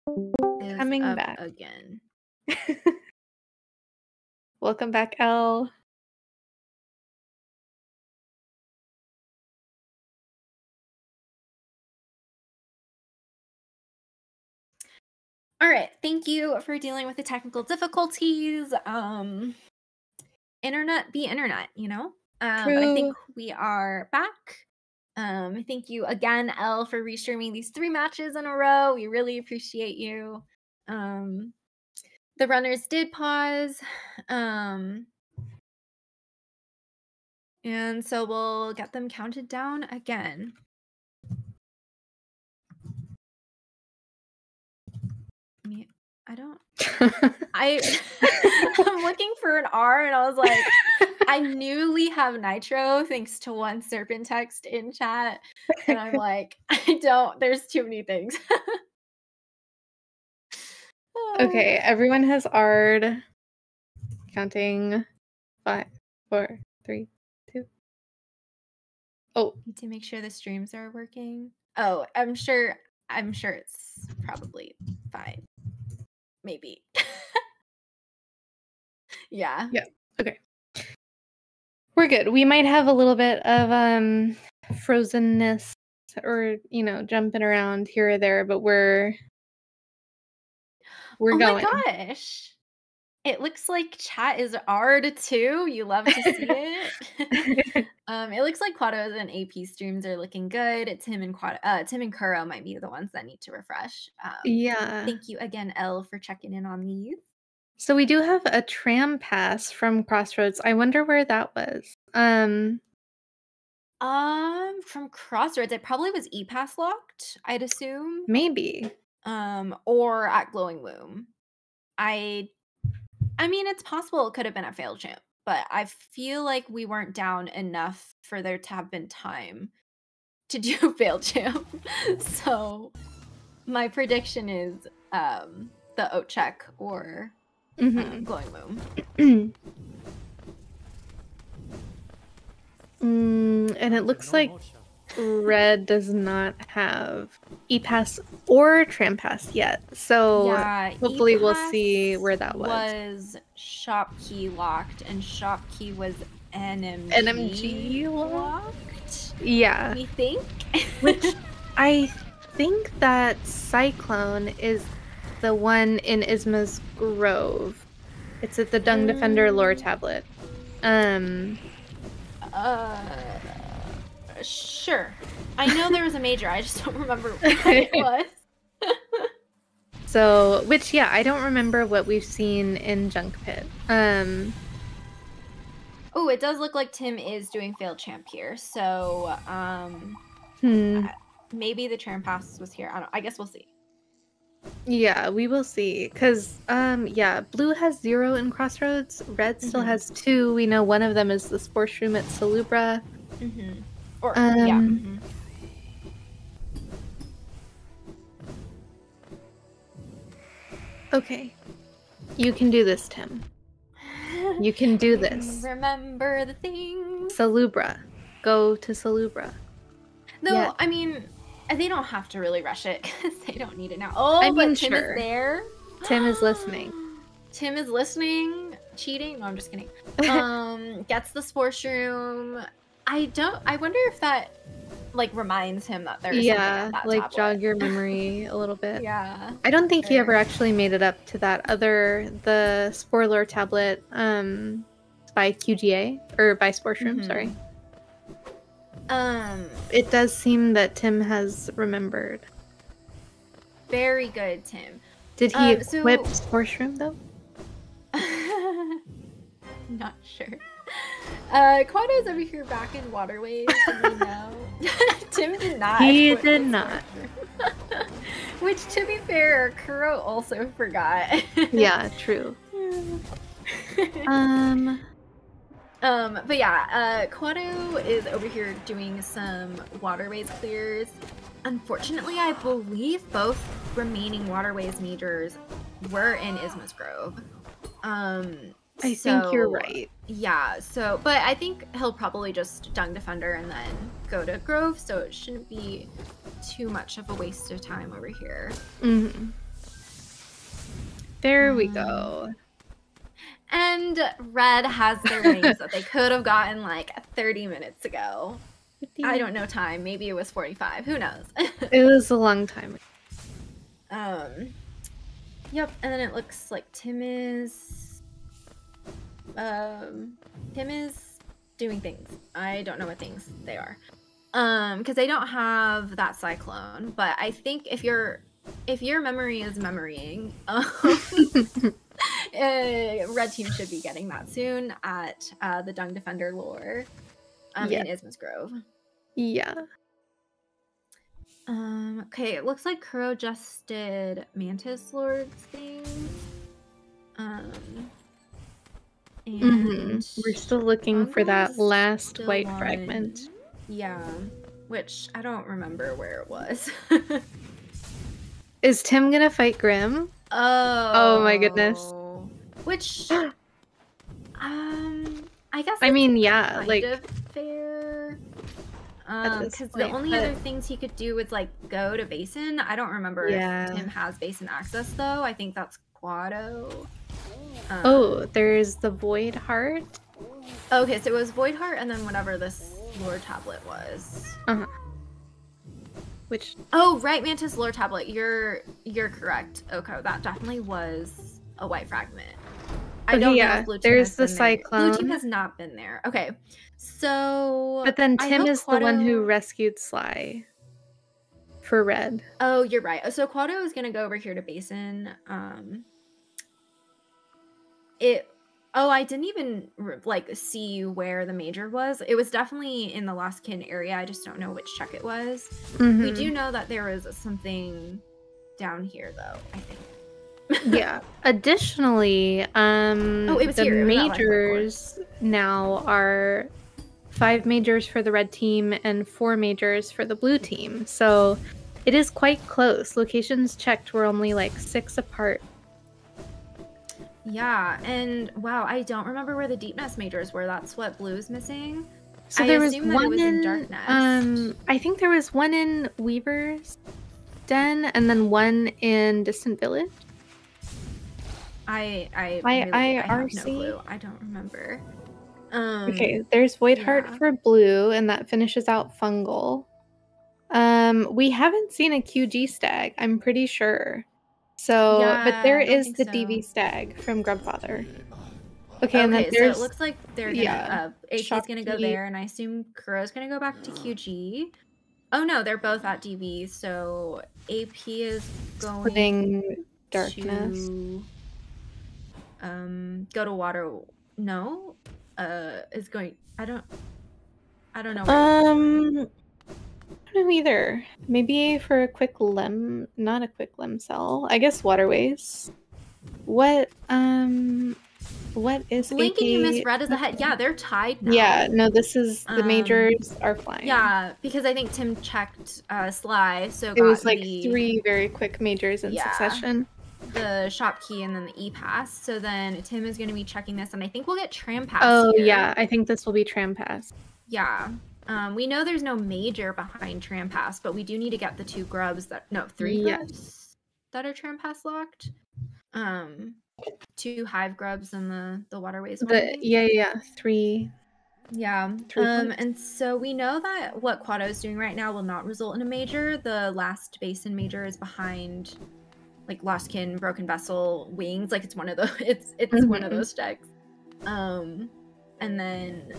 is Coming up back. again. Welcome back, Elle. All right, thank you for dealing with the technical difficulties. Internet be internet, you know? But I think True. we are back. Thank you again, Elle, for restreaming these 3 matches in a row. We really appreciate you. The runners did pause. And so we'll get them counted down again. I don't. I'm looking for an R, and I was like, I newly have Nitro thanks to one Serpent text in chat, and I'm like, I don't. There's too many things. Okay, everyone has R'd. Counting 5, 4, 3, 2. Oh, Need to make sure the streams are working. Oh, I'm sure it's probably fine. Maybe. Yeah. yeah. Okay. We're good. We might have a little bit of frozenness or, jumping around here or there, but we're Oh going. my gosh. It looks like chat is R'd too. You love to see it. It looks like Quato's and AP streams are looking good. Tim and Kuro might be the ones that need to refresh. Yeah. Thank you again, Elle, for checking in on these. So we do have a tram pass from Crossroads. I wonder where that was. From Crossroads, it probably was E-Pass locked, I'd assume. Maybe. Or at Glowing Loom. I mean, it's possible it could have been a fail champ, but I feel like we weren't down enough for there to have been time to do fail champ. So my prediction is the oat check or Glowing Loom. And it looks like Red does not have E-Pass or Tram Pass yet. So yeah, hopefully we'll see where that was shop key locked, and shop key was NMG locked. Yeah. We think. Which I think that Cyclone is the one in Isma's Grove. It's at the Dung Defender lore tablet. Sure. I know there was a major. I just don't remember what it was. So, which, yeah, I don't remember what we've seen in Junk Pit. Oh, it does look like Tim is doing failed champ here. So, maybe the Tram Pass was here. I guess we'll see. Yeah, we will see. Because, yeah, Blue has 0 in Crossroads. Red still has 2. We know one of them is the Sports Room at Salubra. Or, yeah. Okay. You can do this, Tim. You can do this. Remember the things. Salubra. Go to Salubra. No, yeah. I mean, they don't have to really rush it because they don't need it now. Oh, I mean, but Tim is there. Tim is listening. Tim is listening. Cheating? No, I'm just kidding. Gets the sports room. I wonder if that reminds him that there's something on that tablet. Jog your memory a little bit. Yeah. I don't think he ever actually made it up to the Spore Lore tablet by QGA or by Sports Room, sorry. It does seem that Tim has remembered. Very good, Tim. Did he equip Sports Room though? Not sure. Quato's over here back in Waterways, and we know. Tim did not. He did not. Which, to be fair, Kuro also forgot. Yeah, true. But yeah, Quato is over here doing some Waterways clears. Unfortunately, I believe both remaining Waterways majors were in Isma's Grove. I think you're right. Yeah, but I think he'll probably just Dung Defender and then go to Grove, so it shouldn't be too much of a waste of time over here. There we go. And red has their wings that they could have gotten like 30 minutes ago. 50. I don't know time. Maybe it was 45. Who knows? It was a long time. Yep. And then it looks like Tim is doing things. I don't know what things they are. Because they don't have that cyclone. But I think if your memory is memorying, red team should be getting that soon at the Dung Defender lore in Isma's Grove. Yeah. Okay, it looks like Kuro just did Mantis Lord's thing. And we're still looking for that last white on. fragment. Yeah, which I don't remember where it was. Is Tim gonna fight Grim? Oh my goodness. Which, I guess. I mean, yeah, kind like of fair. Because the only other things he could do was like go to Basin. I don't remember if Tim has Basin access though. I think that's Quado. Oh, there's the Void Heart. Okay, so it was Void Heart and then whatever this lore tablet was. Which? Oh, right, Mantis lore tablet. You're correct, Oko. That definitely was a white fragment. I don't know if Blue Team there's has the been there. cyclone. Blue Team has not been there. Okay, so. But then Tim is the one who rescued Sly. For red. Oh, you're right. So Quado is gonna go over here to Basin. I didn't even like see where the major was. It was definitely in the Lost Kin area. I just don't know which check it was. We do know that there was something down here though, I think. Yeah. Additionally, it was the here. majors now are 5 majors for the red team and 4 majors for the blue team. So it is quite close. Locations checked were only like 6 apart. Yeah, and wow, I don't remember where the Deep Nest majors were. That's what Blue's missing. So I there was assume that one it was in Dark Nest. I think there was one in Weaver's Den and then one in Distant Village. I have no clue. I don't remember. Okay, there's Void Heart for blue, and that finishes out Fungal. We haven't seen a QG stag, I'm pretty sure. So, but there is the DV stag from Grubfather. Okay, and then there's... so it looks like they're gonna, AP's gonna go there, and I assume Kuro's gonna go back to QG. Oh no, they're both at DV, so AP is going Darkness. to go to water. No, is going. I don't know. I don't know either. Maybe for a quick not a quick limb cell. I guess waterways. What is Blink and you miss red as a head. Yeah, they're tied now. Yeah, no, this is the majors are flying. Yeah, because I think Tim checked Sly, so it was like 3 very quick majors in succession. The shop key and then the e-pass. So then Tim is going to be checking this, and I think we'll get tram pass. Oh here. Yeah, I think this will be tram pass. Yeah. We know there's no major behind tram pass, but we do need to get the 2 grubs three grubs that are tram pass locked. 2 hive grubs and the waterways one. 3. Yeah. And so we know that what Quado is doing right now will not result in a major. The last Basin major is behind like Lost Kin, Broken Vessel, Wings. Like it's one of those. It's one of those decks. And then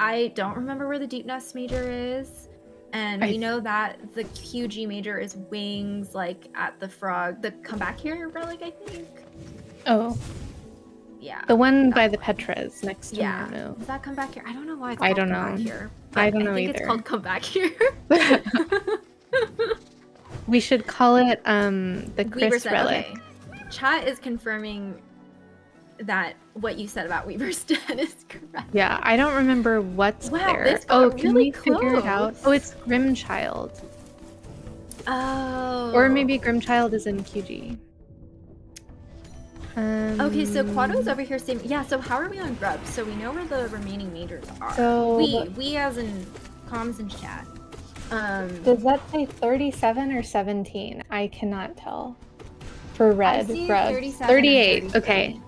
I don't remember where the Deep Nest major is. And we know that the QG major is Wings, like at the Frog, the Come Back Here relic, I think. Oh. Yeah. The one by the Petras next to Manu. Does that Come Back Here? I don't know why it's called Come Back Here. I don't know either. I think it's called Come Back Here. We should call it the Chris relic. Okay. Chat is confirming that what you said about Weaver's Den is correct. Yeah, I don't remember what's there. This got can really we figure it out? Oh, it's Grimchild. Oh. Or maybe Grimchild is in QG. Okay, so Quado's over here saying, so how are we on grubs? So we know where the remaining majors are. So we as in comms and chat. Does that say 37 or 17? I cannot tell. for red. I see grubs. 37 38. and 33. Okay.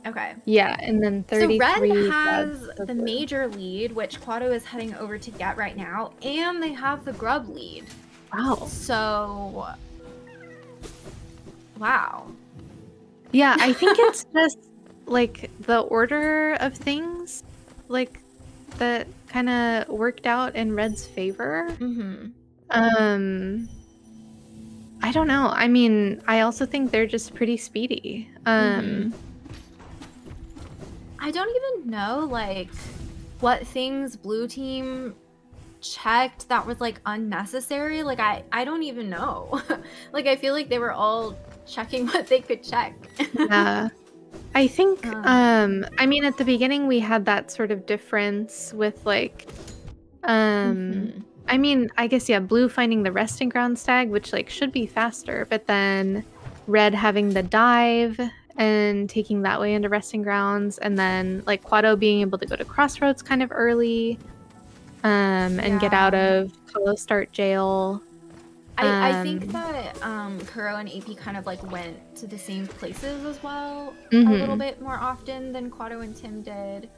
Okay. Yeah, and then 33. So red has grubs the major lead, which Quato is heading over to get right now, and they have the grub lead. Wow. So, wow. Yeah, I think it's just like the order of things, like that kind of worked out in red's favor. I don't know. I mean, I also think they're just pretty speedy. I don't even know, like, what things blue team checked that was, like, unnecessary. Like, I don't even know. Like, I feel like they were all checking what they could check. Yeah. I think, I mean, at the beginning, we had that sort of difference with, like, I mean, I guess, yeah, blue finding the resting ground stag, which, like, should be faster, but then red having the dive and taking that way into resting grounds, and then, like, Quato being able to go to crossroads kind of early, and get out of Hollow Start jail. I think that Kuro and AP kind of, like, went to the same places as well a little bit more often than Quato and Tim did.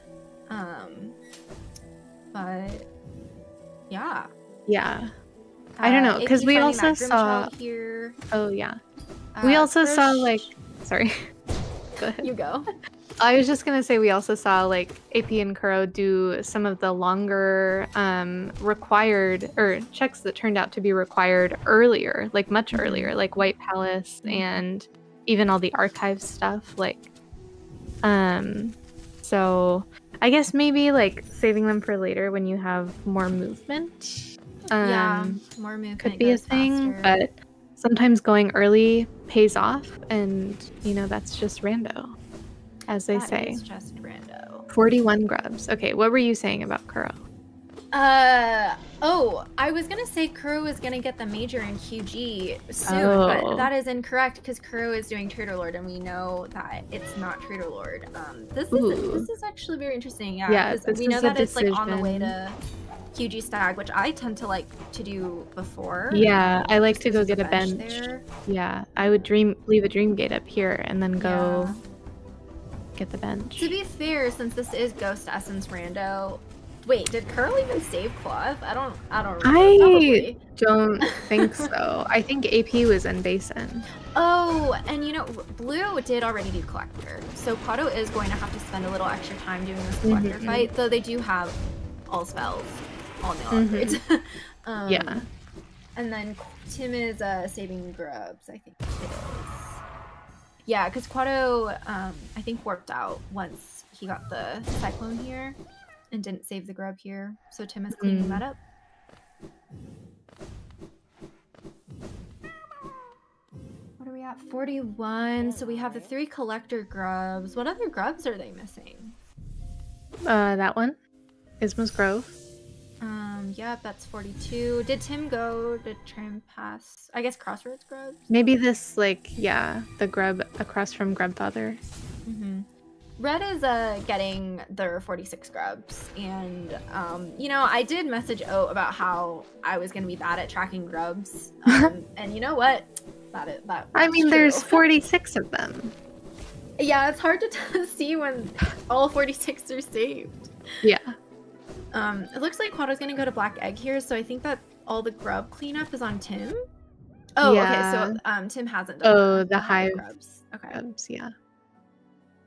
But yeah. Yeah. I don't know, because we also saw here. Oh yeah. We also saw, like, sorry. Go ahead. You go. I was just gonna say we also saw, like, AP and Kuro do some of the longer required or checks that turned out to be required earlier, like much earlier, like White Palace and even all the archive stuff, like so I guess maybe, like, saving them for later when you have more movement. Yeah, more movement could be a thing, faster. but sometimes going early pays off, and you know, that's just rando, as they say. It's just rando. 41 grubs. Okay, what were you saying about Kuro? Oh, I was gonna say Kuro is gonna get the major in QG soon, but that is incorrect because Kuro is doing Trader Lord, and we know that it's not Trader Lord. This is actually very interesting. Yeah, because we know that it's, like, on the way to QG stag, which I tend to like to do before. Yeah, I like to go get a bench. There. Yeah, I would leave a dream gate up here and then go get the bench. To be fair, since this is Ghost Essence Rando, wait, did Curl even save Cloth? I don't remember. I don't think so. I think AP was in Basin. Oh, and you know, Blue did already do Collector, so Quato is going to have to spend a little extra time doing this Collector fight, though they do have all spells, all nail upgrades. Yeah. And then Tim is saving grubs, I think it is. Yeah, because Quato, I think, warped out once he got the Cyclone here and didn't save the grub here, so Tim is cleaning that up. What are we at? 41. So we have the 3 collector grubs. What other grubs are they missing? That one. Isma's Grove. Yep, that's 42. Did Tim go to try and pass, I guess, Crossroads grubs? Maybe this, like, yeah, the grub across from Grubfather. Red is getting their 46 grubs, and you know, I did message O about how I was gonna be bad at tracking grubs, and you know what? I mean, there's 46 of them. Yeah, it's hard to see when all 46 are saved. Yeah. It looks like Quato's gonna go to Black Egg here, so I think that all the grub cleanup is on Tim. Oh, yeah. Okay, so Tim hasn't done the hive grubs. Okay. Grubs, yeah.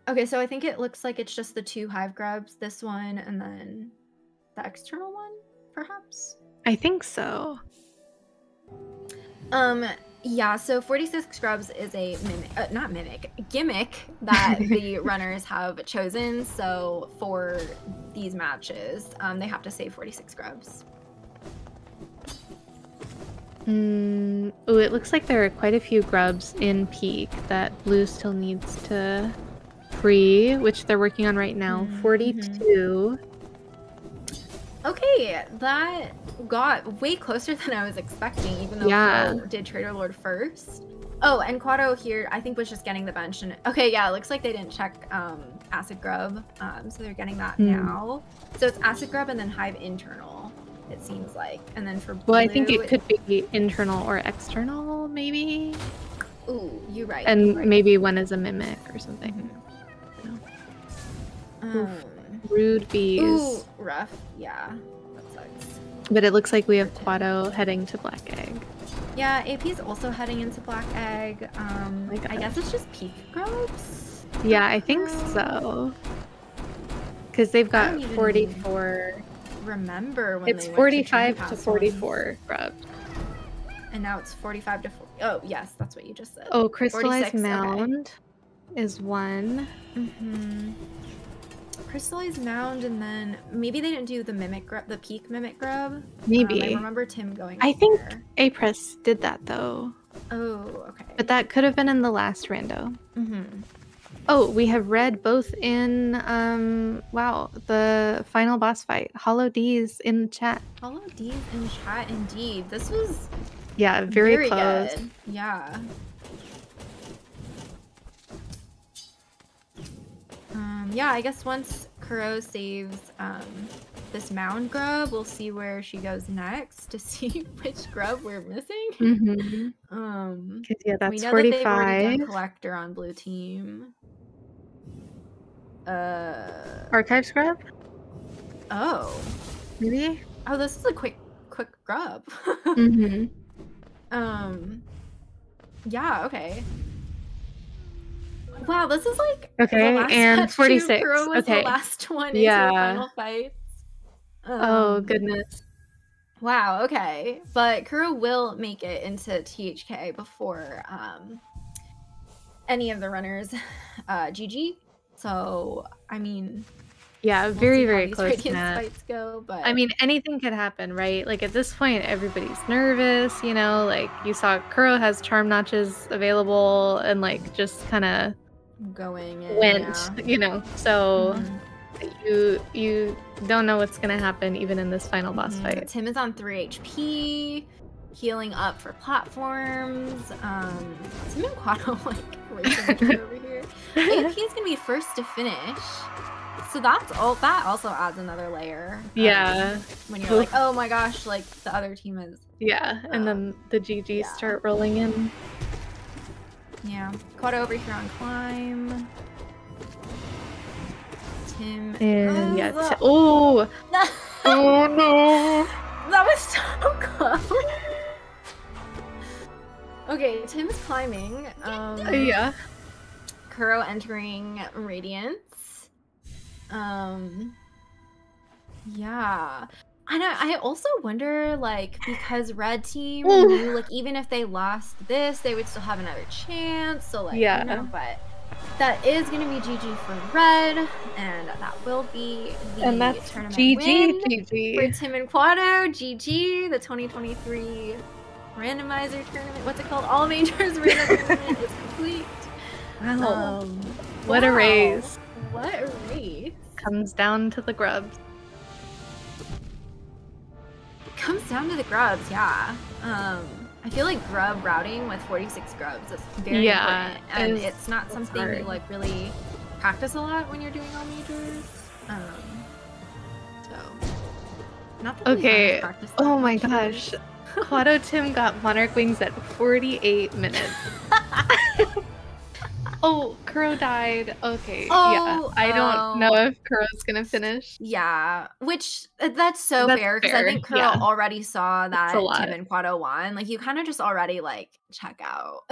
Okay, so I think it looks like it's just the 2 hive grubs, this one, and then the external one, perhaps? I think so. Yeah, so 46 grubs is a gimmick that the runners have chosen. So for these matches, they have to save 46 grubs. Ooh, it looks like there are quite a few grubs in Peak that Blue still needs to free, which they're working on right now. 42. Okay, that got way closer than I was expecting, even though Quato did Trader Lord first. Oh, and Quato here, I think, was just getting the bench. And okay, yeah, it looks like they didn't check Acid Grub, so they're getting that now. So it's Acid Grub and then Hive Internal, it seems like. And then for Blue, well, I think it could be internal or external, maybe. Ooh, you're right. And maybe one is a mimic or something. Rude bees. Ooh, rough. Yeah, that sucks. But it looks like we have Quato heading to Black Egg. Yeah, AP's also heading into Black Egg. I guess it's just peak grubs? Yeah, I think so. Because they've got 44. Remember when it's 45 to 44 grubs. And now it's 45 to 40. Oh, yes, that's what you just said. Oh, Crystallized Mound is one. Crystallized Mound, and then maybe they didn't do the mimic grub, the peak mimic grub. Maybe. I remember Tim going. I think Apress did that though. Oh, okay. But that could have been in the last rando. Oh, we have read both in wow, the final boss fight. Hollow D's in the chat. Hollow D's in chat, indeed. This was very close. Good. Yeah. Yeah, I guess once Kuro saves this mound grub, we'll see where she goes next to see which grub we're missing. Yeah, that's we know 45. that they've already done collector on blue team. Archive scrub? Oh. Maybe? Oh, this is a quick grub. Yeah, okay. Wow, this is like and 46. Kuro was the last one into the final fight. Oh goodness. Wow, okay. But Kuro will make it into THK before any of the runners GG. So I mean, yeah, very close to that. Fights go, but I mean, anything could happen, right? Like at this point, everybody's nervous. You know, like you saw Kuro has charm notches available, and like just kind of went. You know, so you don't know what's gonna happen even in this final boss fight. Tim is on 3 HP, healing up for platforms. Tim and Quato like racing over here. AP is gonna be first to finish. So that's all. That also adds another layer. Yeah. When you're like, oh my gosh, like the other team is. Yeah, and then the GGs start rolling in. Yeah. Quato over here on climb. Tim. And oh. Oh no. That was so close. Okay, Tim's climbing. Yeah. Kuro entering Radiance. Yeah. And I also wonder, like, because Red Team knew, like, even if they lost this, they would still have another chance. So, like, you know, but that is going to be GG for Red, and that will be the tournament GG for Tim and Quato. GG, the 2023 Randomizer tournament. What's it called? All Majors Random tournament is complete. Wow. What a race. What a race. Comes down to the grubs. Comes down to the grubs, yeah. I feel like grub routing with 46 grubs is very important, and it's not something you like really practice a lot when you're doing all majors. So not that practice that oh my gosh. Quato Tim got Monarch Wings at 48 minutes. Oh, Kuro died. Okay, yeah. I don't know if Kuro's gonna finish. Yeah, which that's fair because I think Kuro already saw that Tim and Quato won. Like you kind of just already like check out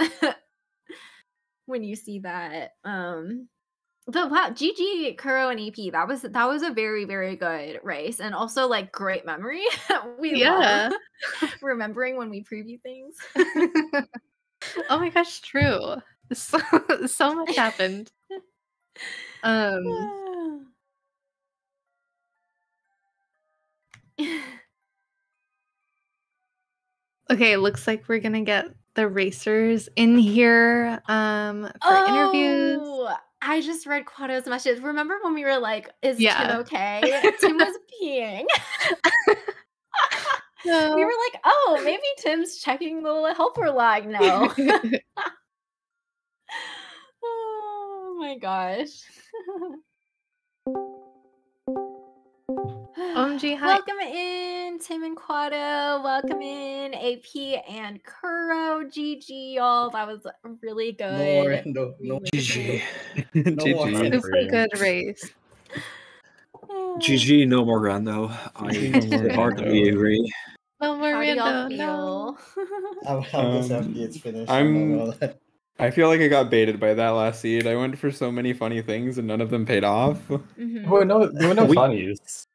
when you see that. But wow, GG Kuro and EP. That was a very good race, and also like great memory. We love remembering when we preview things. Oh my gosh, true. So much happened. Okay, looks like we're gonna get the racers in here for interviews. I just read Quato's message. Remember when we were like, is Tim okay? Tim was peeing. No. We were like, oh, maybe Tim's checking the helper lag now. Oh my gosh. OMG, hi. Welcome in, Tim and Quado. Welcome in, AP and Kuro. GG, y'all. That was really good. No, GG. GG. Super good race. GG, no more Rando. I wholeheartedly agree. No more How do y'all Rando, feel? I'm just happy it's finished. I feel like I got baited by that last seed. I went for so many funny things and none of them paid off. Mhm. There were no funnies.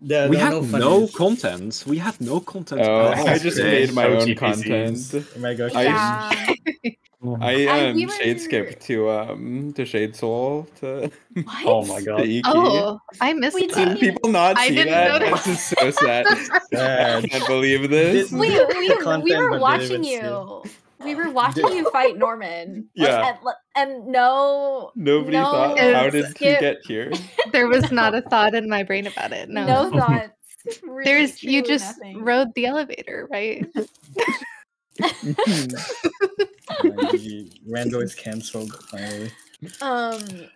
Yeah, We no, had no no funnies. content. We had no content. Oh, at all I just today. made my own OTPCs. content. Oh my gosh. Yeah. I we shade were- skipped to Shade Soul to What? Oh my god. EQ. Oh, I missed We that. Did people not I see didn't that? notice. This is so sad. I can't believe this. we content, were but watching didn't even you. We were watching you fight Norman. Yeah. And no. Nobody no thought, It how was- did he skip. get here? There was not a thought in my brain about it. No. No thoughts. Really, You truly just nothing. rode the elevator, right? Rando is cancelled finally.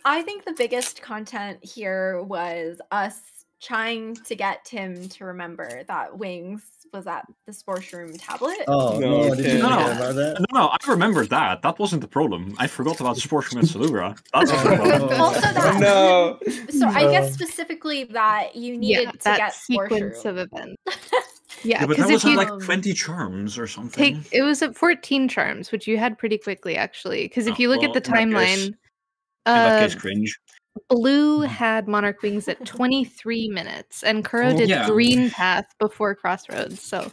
I think the biggest content here was us trying to get Tim to remember that Wings was at the sports room tablet. Oh No, no, did you Tim. forget about that? No, I remembered that. That wasn't the problem. I forgot about the sports room at Salura. That's the Oh. problem. Also that No. so I guess specifically that you needed to that get sports sequence room. of events. Yeah, Yeah, but that because was if you at like 20 charms or something. it was at 14 charms, which you had pretty quickly actually. Because if Oh, you look at the well, in that case- timeline, In that case, cringe. Blue had Monarch Wings at 23 minutes, and Kuro did yeah. Green Path before Crossroads. So,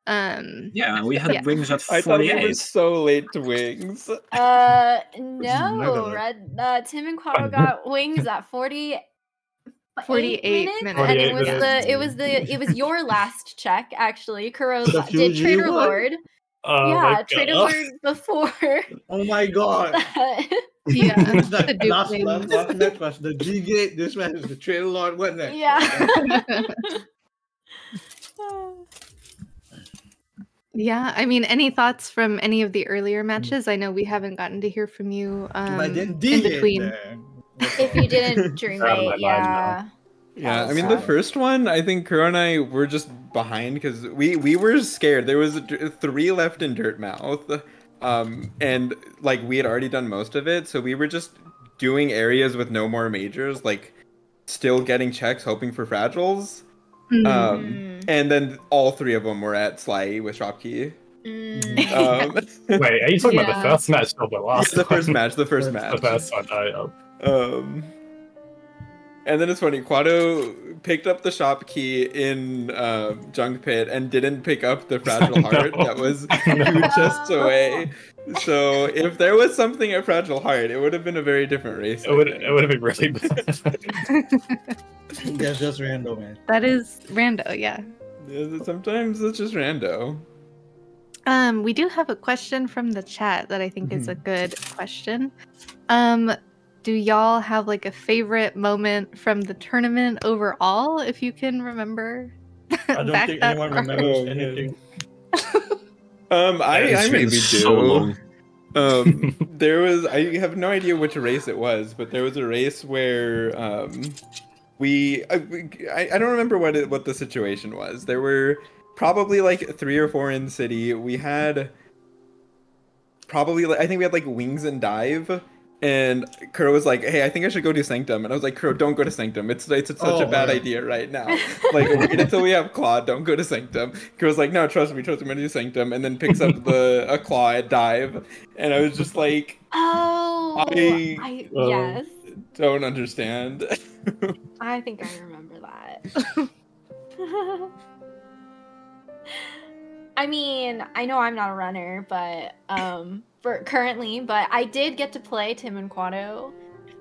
Yeah, we had Yeah. wings at I thought we 48. were so late to Wings. No, Never. Red Tim and Quado got Wings at 48 48 minutes, 48 and it was minutes. it was your last check actually. Kuro's The did Fuji Trader one? Lord. Oh Yeah, my god. Trader Lord before Oh my god. that. yeah, Who's the that? Duke Last wins. next was the G Gate. This one is the Trader Lord. What next? Yeah. Yeah, I mean, any thoughts from any of the earlier matches? I know we haven't gotten to hear from you I didn't in dig it between. there. If you didn't dream Out of my it, mind yeah. Yeah, That I mean was the first one, I think Kuro and I were just behind because we were scared. There was 3 left in Dirtmouth, and like we had already done most of it, so we were just doing areas with no more majors, like still getting checks, hoping for fragiles. And then all 3 of them were at Sly with Shopkey. Wait, are you talking about Yeah. the first match or the last? The first one? match, the first The match. first one. And then it's funny, Quado picked up the shop key in Junk Pit and didn't pick up the Fragile Heart that was 2 chests away. So if there was something at Fragile Heart, it would have been a very different race. It would have been really bad. That's just random, man. That is rando, yeah. Sometimes it's just rando. We do have a question from the chat that I think is a good question. Do y'all have like a favorite moment from the tournament overall, if you can remember? I don't think anyone remembers anything. I maybe do. so long. There was, I have no idea which race it was, but there was a race where I don't remember what the situation was. There were probably like 3 or 4 in the city. We had probably, I think we had like Wings and Dive. And Kuro was like, "Hey, I think I should go do Sanctum." And I was like, "Kuro, don't go to Sanctum. It's such a bad idea right now. Like, wait until we have Claw. Don't go to Sanctum." Kuro's like, "No, trust me, I'm gonna do Sanctum." And then picks up a Claw at Dive, and I was just like, Yes. don't understand." I think I remember that. I mean, I know I'm not a runner, but but I did get to play Tim and Quado,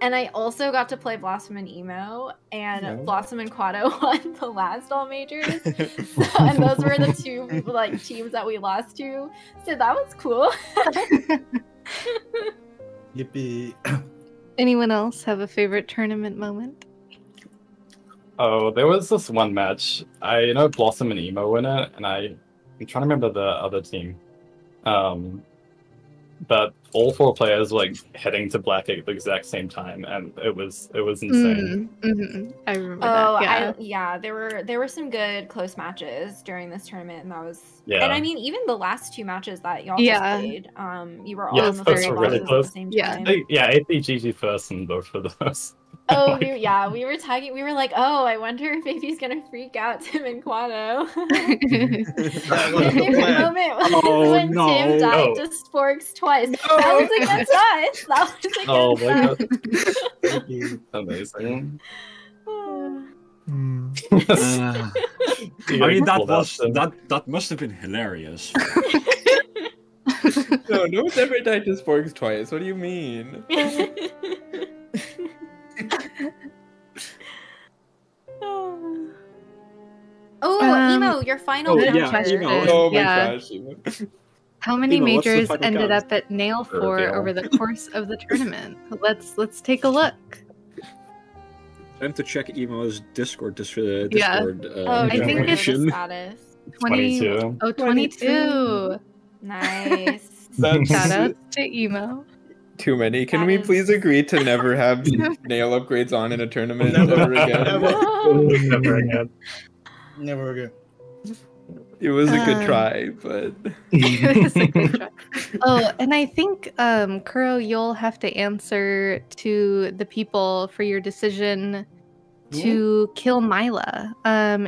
and I also got to play Blossom and Emo, and Blossom and Quado won the last all majors, and those were the 2 like teams that we lost to, so that was cool. Yippee! Anyone else have a favorite tournament moment? Oh, there was this one match. I know Blossom and Emo in it, and I'm trying to remember the other team. but all 4 players were like heading to black at the exact same time, and it was insane. I remember that. Yeah. There were some good close matches during this tournament, and that was Yeah. And I mean, even the last 2 matches that y'all just played, you were all in the those very were really at close. the same Yeah. time. Yeah, APGG first in both of those. Oh, Like- we were tagging. We were like, oh, I wonder if AP's gonna freak out Tim and Quado. That My was the favorite plan. moment was Oh, when no. Tim died Oh. to Sporks twice. That was against us. That was against Oh my us. god. Thank you. Amazing. I mean, that must have been hilarious. No one's ever died to sporks twice. What do you mean? Oh, Emo, your final counter. Emo. Oh my Yeah. gosh. Emo. How many Emo, what's the majors final ended count? up at nail 4 Reveal. over the course of the tournament? Let's take a look. Time to check Emo's Discord. Yeah. Oh, I think the information. status. 22. Oh, 22. Nice. That's Shout out to Emo. too many. Can That we is- please agree to never have nail upgrades on in a tournament Never. ever again? Never again. Never again. It was a good Um, try, but It was a good try. Oh, and I think, Kuro, you'll have to answer to the people for your decision to kill Mila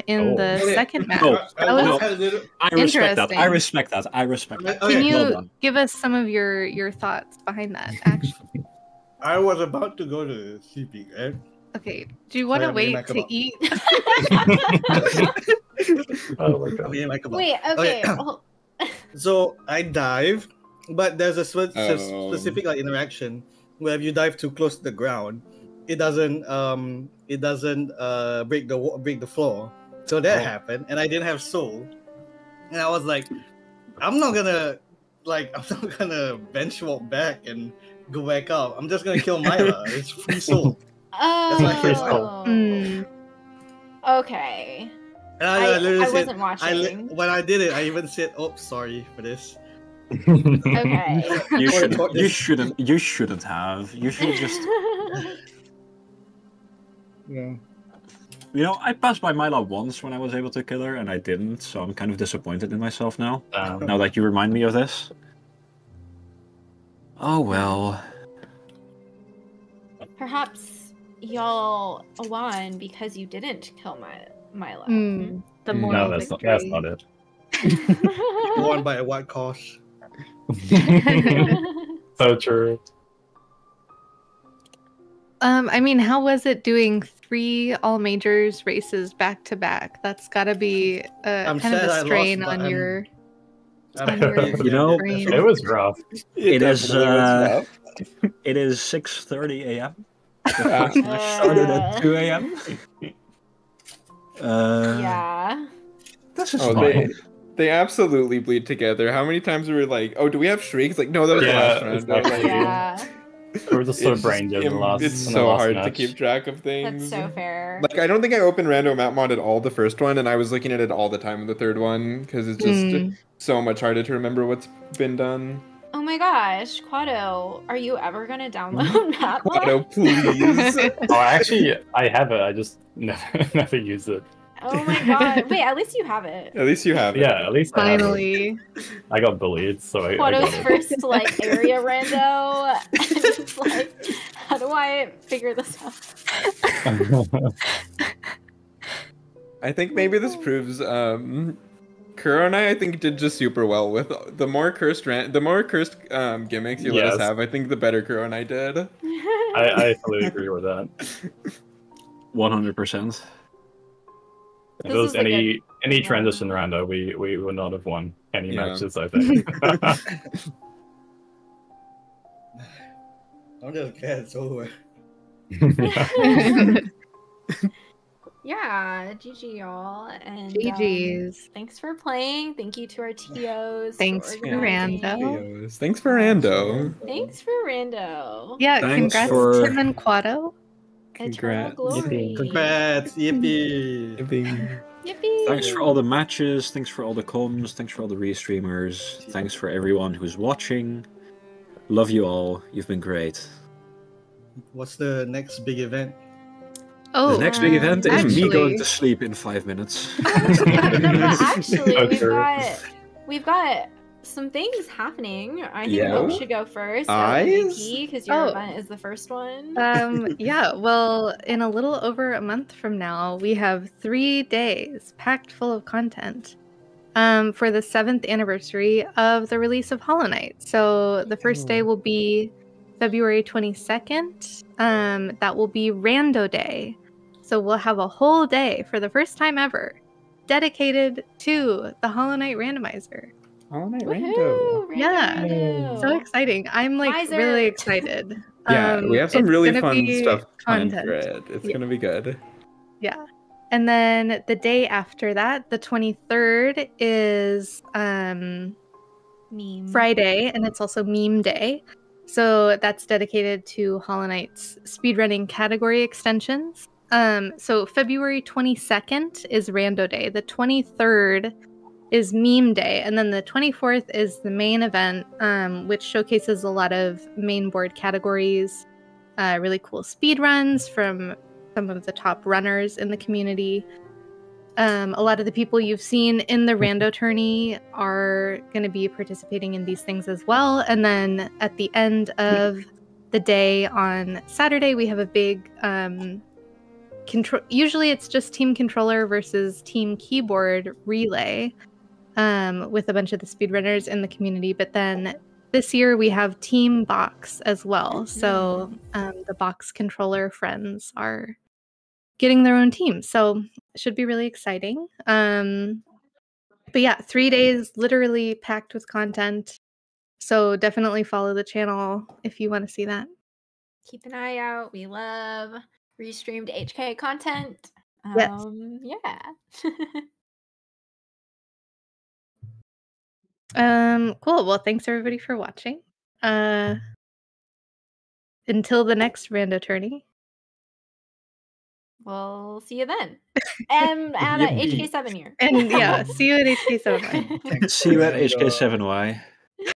in the Oh. second match. Oh, That was- I had a little- I respect that. Interesting. I respect that. I respect that. Okay. Can Well you done. give us some of your thoughts behind that, actually? I was about to go to CP, eh? Okay, do you want to Sorry, I'm wait being to eat? Oh my god. I'm being like a Wait, okay. Okay. So I dive, but there's a Oh. specific like interaction where if you dive too close to the ground, it doesn't break the floor. So that happened, and I didn't have soul, and I was like, I'm not gonna bench walk back and go back up. I'm just gonna kill Myla. It's free soul. Oh. my first call. Hmm. Okay. And I literally said, wasn't watching. when I did it, I even said, "Oh, sorry for this." Okay. You Or- shouldn't. or You this- shouldn't. You shouldn't have. You should have just. Yeah. You know, I passed by Myla once when I was able to kill her, and I didn't. So I'm kind of disappointed in myself now. Now that you remind me of this. Oh well. Perhaps y'all won because you didn't kill Myla. Hmm. The Mm. moral No, that's victory. not it. Won by a white cost. So true. I mean, how was it doing 3 all majors races back to back? That's got to be I'm kind of sad I a lost, strain but on I'm- your. You know, brain. It was rough. It is, definitely was rough. It is 6:30 a.m. The Yeah. first match started at 2 a.m. Yeah. This is Oh, fine. they absolutely bleed together. How many times were we like, "Oh, do we have shrieks?" Like, no, that was the Yeah, last round. exactly. Like, Yeah. We were just so it's brain dead in the last. It's in the so last hard to match. keep track of things. That's so fair. Like, I don't think I opened Random Map Mod at all the first one, and I was looking at it all the time in the third one because it's just so much harder to remember what's been done. Oh my gosh, Quado, are you ever gonna download that one? Quado, please. Oh, actually, I have it. I just never use it. Oh my god. Wait, at least you have it. At least you have it. Yeah, at least I have it. Finally. I got bullied, so I got Quado's it. first like area rando. And it's like, how do I figure this out? I think maybe this proves Kuro and I think did just super well with the more cursed gimmicks you let us Yes. have. I think the better Kuro and I did. I fully agree with that. 100%. If This there was is a good any one. transition rando, we would not have won any Yeah. matches, I think. I'm just glad it's over. Yeah, GG y'all. And GG's. thanks for playing. Thank you to our TOs. Thanks for organizing. Rando. Thanks for Rando. Thanks for Rando. Yeah, Thanks congrats for- Tim and Quado. Eternal Congrats. glory. Congrats, yippee! Yippee. Thanks for all the matches. Thanks for all the comms. Thanks for all the restreamers. Thanks for everyone who's watching. Love you all. You've been great. What's the next big event? Oh, The next big event is me actually- going to sleep in 5 minutes. Actually, Okay. we've got some things happening. I think Yeah? Oak should go first. Eyes? MVP, because your Oh. event is the first one. Yeah, well, in a little over a month from now, we have 3 days packed full of content for the 7th anniversary of the release of Hollow Knight. So the first day will be February 22nd. That will be Rando Day. So we'll have a whole day for the first time ever dedicated to the Hollow Knight Randomizer. Hollow Knight Woohoo! Rando. Yeah. Rando. So exciting. I'm like Miser. really excited. Yeah, we have some it's really gonna fun be stuff planned content. for it. It's Yeah. gonna be good. Yeah. And then the day after that, the 23rd, is Meme. Friday, and it's also Meme Day. So that's dedicated to Hollow Knight's speedrunning category extensions. So February 22nd is Rando Day. The 23rd is Meme Day, and then the 24th is the main event, which showcases a lot of main board categories, really cool speed runs from some of the top runners in the community. A lot of the people you've seen in the Rando tourney are going to be participating in these things as well. And then at the end of the day on Saturday, we have a big usually it's just team controller versus team keyboard relay with a bunch of the speedrunners in the community. But then this year we have team box as well. So the box controller friends are getting their own team. So it should be really exciting. But yeah, 3 days literally packed with content. So definitely follow the channel if you want to see that. Keep an eye out. We love restreamed HK content. Yes. Yeah. Cool. Well, thanks everybody for watching. Until the next Rando tourney. We'll see you then. And at Yippee. HK7 here. And yeah, see you at HK7. See you at HK7Y.